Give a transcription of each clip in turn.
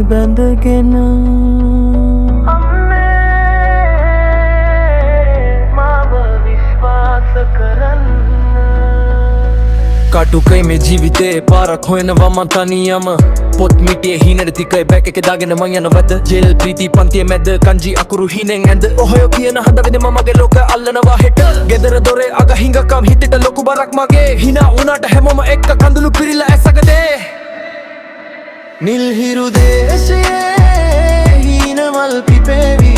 බැඳගෙන කටුකයි මේ ජීවිතේ පාරක් හොයනවා මං තනියම පොත් මිටියේ හීනෙට තිකයි බෑග් එකේ දාගෙන මං යනවද ජෙල් ප්‍රීති පන්තියේ මැද කංජි අකුරු හීනෙන් ඇඳ ඔහොය කියන හදවෙන මමගේ ලෝක අල්ලනවා හෙට ගෙදර දොරේ අග හිඟකම් හිතට ලොකු බරක් මගේ හිනා වුණාට හැමෝම එක්ක කඳුළු පිරිලා ඇසගදේ නිල් හිරු දේශයේ හීනමල් පිපේවි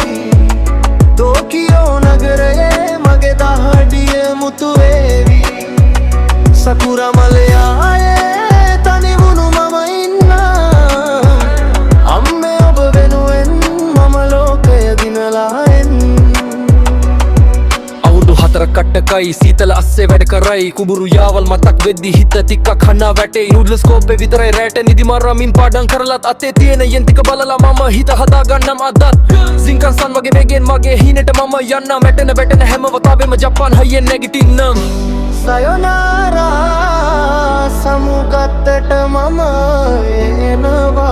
ටෝකියෝ නගරයේ මගේ දහඩිය මුතු වේවි සකුරා මලයායේ තනිවුණු මම ඉන්නා අම්මේ ඔබ වෙනුවෙන් මම ලෝකය දිනලා එන්න අවුරුදු 4 කට්ටකයි සීතල අස්සේ වැඩ කරයි කුඹුරු යාවල් මතක් වෙද්දි හිත ටිකක් හනා වැටේ නූඩ්ල්ස් කෝප්පේ විතරයි රැට නිදි මරමින් පාඩම් කරලත් අතේ තියෙන යෙන් ටික බලලා මම හිත හදා ගන්නම් අදත් සිංකන් සන් වගේ වේගෙන් මගේ හීනෙට මම යන්නා වැටෙන වැටෙන හැම වතාවෙම ජපාන් හයියෙන් නැගිටින්නම් සයොනාරා සමුගත්තට මම එනවා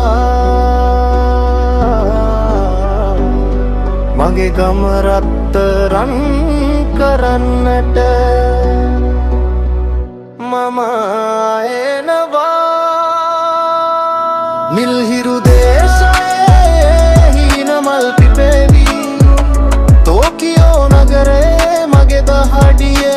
මගේ ගම රත්තරන් කරන්නට මම එනවා නිල් හිරු දේශයේ හීනමල් පිපේවි ටෝකියෝ නගරේ මගේ දහඩිය